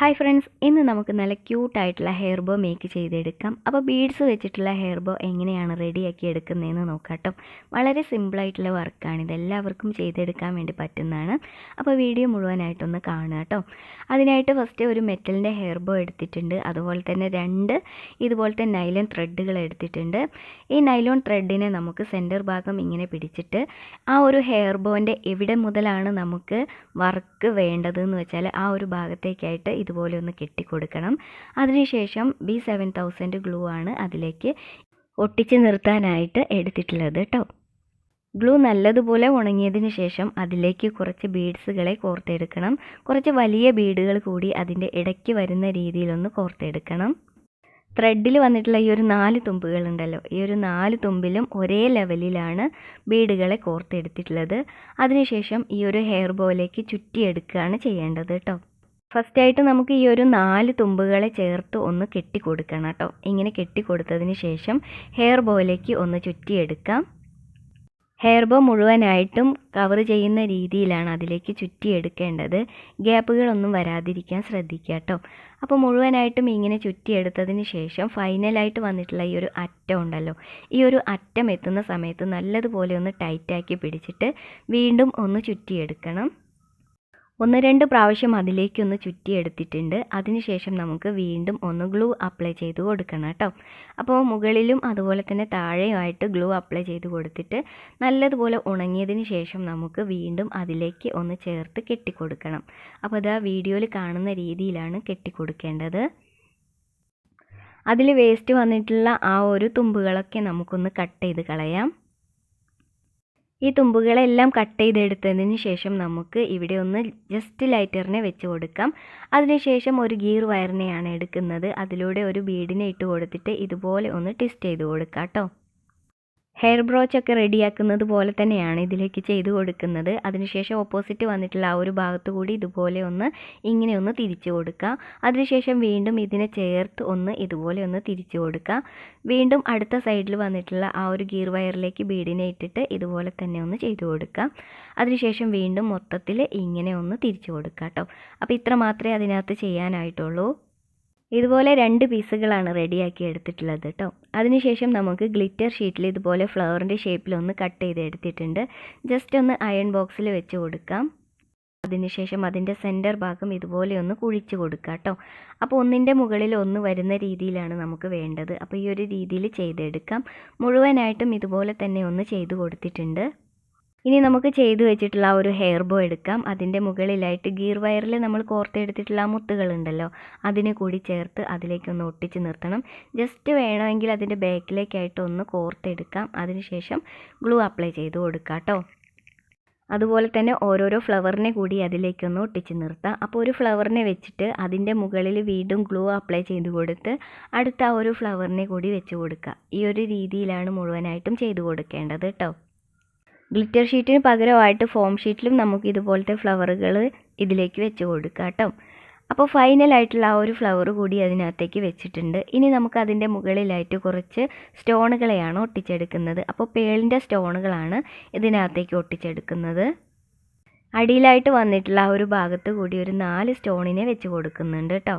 Hi friends, ഇന്ന് നമുക്ക് നല്ല ക്യൂട്ടായിട്ടുള്ള ഹെയർ ബോ മേക്ക് ചെയ്തെടുക്കാം. അപ്പോൾ ബീഡ്സ് വെച്ചിട്ടുള്ള ഹെയർ ബോ എങ്ങനെയാണ് റെഡിയാക്കി എടുക്കുന്നതെന്ന് നോക്കാം കേട്ടോ. വളരെ സിമ്പിളായിട്ടുള്ള വർക്കാണ്, ഇതെല്ലാവർക്കും ചെയ്തെടുക്കാൻ വേണ്ടി പറ്റുന്നതാണ്. അപ്പോൾ വീഡിയോ മുഴുവനായിട്ടൊന്ന് കാണുക കേട്ടോ. അതിനായിട്ട് ഫസ്റ്റ് ഒരു മെറ്റലിൻ്റെ ഹെയർ ബോ എടുത്തിട്ടുണ്ട്. അതുപോലെ തന്നെ 2 ഇതുപോലത്തെ നൈലോൺ ത്രെഡുകൾ എടുത്തിട്ടുണ്ട്. ഈ നൈലോൺ ത്രെഡിനെ നമുക്ക് സെൻറ്റർ ഭാഗം ഇങ്ങനെ പിടിച്ചിട്ട് ആ ഒരു ഹെയർ ബോൻ്റെ എവിടെ മുതലാണ് നമുക്ക് വർക്ക് വേണ്ടതെന്ന് വെച്ചാൽ ആ ഒരു ഭാഗത്തേക്കായിട്ട് ഇതുപോലെ ഒന്ന് കെട്ടിക്കൊടുക്കണം. അതിനുശേഷം B7000 ഗ്ലൂ ആണ് അതിലേക്ക് ഒട്ടിച്ച് നിർത്താനായിട്ട് എടുത്തിട്ടുള്ളത് കേട്ടോ. ഗ്ലൂ നല്ലതുപോലെ ഉണങ്ങിയതിന് ശേഷം അതിലേക്ക് കുറച്ച് ബീഡ്സുകളെ കോർത്തെടുക്കണം. കുറച്ച് വലിയ ബീഡുകൾ കൂടി അതിൻ്റെ ഇടയ്ക്ക് വരുന്ന രീതിയിലൊന്ന് കോർത്തെടുക്കണം. ത്രെഡിൽ വന്നിട്ടുള്ള ഈ ഒരു 4 തുമ്പുകളുണ്ടല്ലോ, ഈ ഒരു 4 തുമ്പിലും ഒരേ ലെവലിലാണ് ബീഡുകളെ കോർത്തെടുത്തിട്ടുള്ളത്. അതിനുശേഷം ഈ ഒരു ഹെയർ ബോയിലേക്ക് ചുറ്റിയെടുക്കുകയാണ് ചെയ്യേണ്ടത് കേട്ടോ. ഫസ്റ്റായിട്ട് നമുക്ക് ഈ ഒരു 4 തുമ്പുകളെ ചേർത്ത് ഒന്ന് കെട്ടിക്കൊടുക്കണം കേട്ടോ. ഇങ്ങനെ കെട്ടിക്കൊടുത്തതിന് ശേഷം ഹെയർ ബോയിലേക്ക് ഒന്ന് ചുറ്റിയെടുക്കാം. ഹെയർ ബോ മുഴുവനായിട്ടും കവർ ചെയ്യുന്ന രീതിയിലാണ് അതിലേക്ക് ചുറ്റിയെടുക്കേണ്ടത്. ഗ്യാപ്പുകളൊന്നും വരാതിരിക്കാൻ ശ്രദ്ധിക്കുക കേട്ടോ. അപ്പോൾ മുഴുവനായിട്ടും ഇങ്ങനെ ചുറ്റിയെടുത്തതിന് ശേഷം ഫൈനലായിട്ട് വന്നിട്ടുള്ള ഈ ഒരു അറ്റം ഉണ്ടല്ലോ, ഈ ഒരു അറ്റം എത്തുന്ന സമയത്ത് നല്ലതുപോലെ ഒന്ന് ടൈറ്റാക്കി പിടിച്ചിട്ട് വീണ്ടും ഒന്ന് ചുറ്റിയെടുക്കണം. 1-2 പ്രാവശ്യം അതിലേക്കൊന്ന് ചുറ്റിയെടുത്തിട്ടുണ്ട്. അതിനുശേഷം നമുക്ക് വീണ്ടും ഒന്ന് ഗ്ലൂ അപ്ലൈ ചെയ്ത് കൊടുക്കണം കേട്ടോ. അപ്പോൾ മുകളിലും അതുപോലെ തന്നെ താഴെയുമായിട്ട് ഗ്ലൂ അപ്ലൈ ചെയ്ത് കൊടുത്തിട്ട് നല്ലതുപോലെ ഉണങ്ങിയതിന് ശേഷം നമുക്ക് വീണ്ടും അതിലേക്ക് ഒന്ന് ചേർത്ത് കെട്ടിക്കൊടുക്കണം. അപ്പോൾ ഇതാ വീഡിയോയിൽ കാണുന്ന രീതിയിലാണ് കെട്ടിക്കൊടുക്കേണ്ടത്. അതിൽ വേസ്റ്റ് വന്നിട്ടുള്ള ആ ഒരു തുമ്പുകളൊക്കെ നമുക്കൊന്ന് കട്ട് ചെയ്ത് കളയാം. ഈ തുമ്പുകളെല്ലാം കട്ട് ചെയ്തെടുത്തതിന് ശേഷം നമുക്ക് ഇവിടെ ഒന്ന് ജസ്റ്റ് ലൈറ്ററിനെ വെച്ച് കൊടുക്കാം. അതിനുശേഷം ഒരു ഗിയർ വയറിനെയാണ് എടുക്കുന്നത്. അതിലൂടെ ഒരു ബീഡിനെ ഇട്ട് കൊടുത്തിട്ട് ഇതുപോലെ ഒന്ന് ട്വിസ്റ്റ് ചെയ്ത് കൊടുക്കാം കേട്ടോ. ഹെയർ ബ്രോച്ചൊക്കെ റെഡിയാക്കുന്നത് പോലെ തന്നെയാണ് ഇതിലേക്ക് ചെയ്ത് കൊടുക്കുന്നത്. അതിനുശേഷം ഓപ്പോസിറ്റ് വന്നിട്ടുള്ള ആ ഒരു ഭാഗത്ത് കൂടി ഇതുപോലെ ഒന്ന് ഇങ്ങനെ ഒന്ന് തിരിച്ചു കൊടുക്കുക. അതിനുശേഷം വീണ്ടും ഇതിനെ ചേർത്ത് ഒന്ന് ഇതുപോലെ ഒന്ന് തിരിച്ചു കൊടുക്കുക. വീണ്ടും അടുത്ത സൈഡിൽ വന്നിട്ടുള്ള ആ ഒരു ഗിയർ വയറിലേക്ക് ബീഡിനെ ഇട്ടിട്ട് ഇതുപോലെ തന്നെ ഒന്ന് ചെയ്തു കൊടുക്കുക. അതിനുശേഷം വീണ്ടും മൊത്തത്തിൽ ഇങ്ങനെ ഒന്ന് തിരിച്ചു കൊടുക്കുക കേട്ടോ. അപ്പോൾ ഇത്ര മാത്രമേ അതിനകത്ത് ചെയ്യാനായിട്ടുള്ളൂ. ഇതുപോലെ 2 പീസുകളാണ് റെഡിയാക്കി എടുത്തിട്ടുള്ളത് കേട്ടോ. അതിനുശേഷം നമുക്ക് ഗ്ലിറ്റർ ഷീറ്റിൽ ഇതുപോലെ ഫ്ലവറിൻ്റെ ഷേപ്പിലൊന്ന് കട്ട് ചെയ്ത് എടുത്തിട്ടുണ്ട്. ജസ്റ്റ് ഒന്ന് അയൺ ബോക്സിൽ വെച്ച് കൊടുക്കാം. അതിനുശേഷം അതിൻ്റെ സെൻറ്റർ ഭാഗം ഇതുപോലെ ഒന്ന് കുഴിച്ച് കൊടുക്കാം കേട്ടോ. അപ്പോൾ ഒന്നിൻ്റെ മുകളിൽ ഒന്ന് വരുന്ന രീതിയിലാണ് നമുക്ക് വേണ്ടത്. അപ്പോൾ ഈ ഒരു രീതിയിൽ ചെയ്തെടുക്കാം. മുഴുവനായിട്ടും ഇതുപോലെ തന്നെ ഒന്ന് ചെയ്ത് കൊടുത്തിട്ടുണ്ട്. ഇനി നമുക്ക് ചെയ്തു വെച്ചിട്ടുള്ള ആ ഒരു ഹെയർ ബോ എടുക്കാം. അതിൻ്റെ മുകളിലായിട്ട് ഗിയർ വയറിൽ നമ്മൾ കോർത്തെടുത്തിട്ടുള്ള ആ മുത്തുകളുണ്ടല്ലോ, അതിനെ കൂടി ചേർത്ത് അതിലേക്കൊന്ന് ഒട്ടിച്ച് നിർത്തണം. ജസ്റ്റ് വേണമെങ്കിൽ അതിൻ്റെ ബാക്കിലേക്കായിട്ട് ഒന്ന് കോർത്തെടുക്കാം. അതിനുശേഷം ഗ്ലൂ അപ്ലൈ ചെയ്ത് കൊടുക്കാം കേട്ടോ. അതുപോലെ തന്നെ ഓരോരോ ഫ്ലവറിനെ കൂടി അതിലേക്കൊന്ന് ഒട്ടിച്ച് നിർത്താം. അപ്പോൾ ഒരു ഫ്ലവറിനെ വെച്ചിട്ട് അതിൻ്റെ മുകളിൽ വീണ്ടും ഗ്ലൂ അപ്ലൈ ചെയ്ത് കൊടുത്ത് അടുത്ത ആ ഒരു ഫ്ലവറിനെ കൂടി വെച്ച് കൊടുക്കുക. ഈ ഒരു രീതിയിലാണ് മുഴുവനായിട്ടും ചെയ്ത് കൊടുക്കേണ്ടത് കേട്ടോ. ഗ്ലിറ്റർ ഷീറ്റിന് പകരമായിട്ട് ഫോം ഷീറ്റിലും നമുക്ക് ഇതുപോലത്തെ ഫ്ലവറുകൾ ഇതിലേക്ക് വെച്ച് കൊടുക്കാം കേട്ടോ. അപ്പോൾ ഫൈനലായിട്ടുള്ള ആ ഒരു ഫ്ലവർ കൂടി അതിനകത്തേക്ക് വെച്ചിട്ടുണ്ട്. ഇനി നമുക്ക് അതിൻ്റെ മുകളിലായിട്ട് കുറച്ച് സ്റ്റോണുകളെയാണ് ഒട്ടിച്ചെടുക്കുന്നത്. അപ്പോൾ പേളിൻ്റെ സ്റ്റോണുകളാണ് ഇതിനകത്തേക്ക് ഒട്ടിച്ചെടുക്കുന്നത്. അടിയിലായിട്ട് വന്നിട്ടുള്ള ആ ഒരു ഭാഗത്ത് കൂടി ഒരു 4 സ്റ്റോണിനെ വെച്ച് കൊടുക്കുന്നുണ്ട് കേട്ടോ.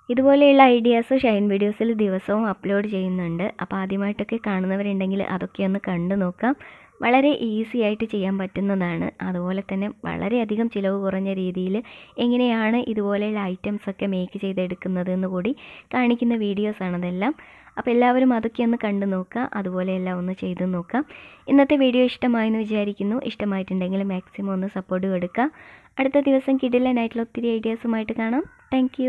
ഇതുപോലെയുള്ള ഐഡിയാസ് ഷൈൻ വീഡിയോസിൽ ദിവസവും അപ്ലോഡ് ചെയ്യുന്നുണ്ട്. അപ്പോൾ ആദ്യമായിട്ടൊക്കെ കാണുന്നവരുണ്ടെങ്കിൽ അതൊക്കെ ഒന്ന് കണ്ടു നോക്കാം. വളരെ ഈസി ആയിട്ട് ചെയ്യാൻ പറ്റുന്നതാണ്. അതുപോലെ തന്നെ വളരെയധികം ചിലവ് കുറഞ്ഞ രീതിയിൽ എങ്ങനെയാണ് ഇതുപോലെയുള്ള ഐറ്റംസൊക്കെ മേക്ക് ചെയ്തെടുക്കുന്നത് എന്ന് കൂടി കാണിക്കുന്ന വീഡിയോസാണ് അതെല്ലാം. അപ്പോൾ എല്ലാവരും അതൊക്കെ ഒന്ന് കണ്ടു നോക്കുക, അതുപോലെ എല്ലാം ഒന്ന് ചെയ്ത് നോക്കാം. ഇന്നത്തെ വീഡിയോ ഇഷ്ടമായെന്ന് വിചാരിക്കുന്നു. ഇഷ്ടമായിട്ടുണ്ടെങ്കിൽ മാക്സിമം ഒന്ന് സപ്പോർട്ട് കൊടുക്കുക. അടുത്ത ദിവസം കിടിലനായിട്ടുള്ള ഒത്തിരി ഐഡിയാസുമായിട്ട് കാണാം. താങ്ക്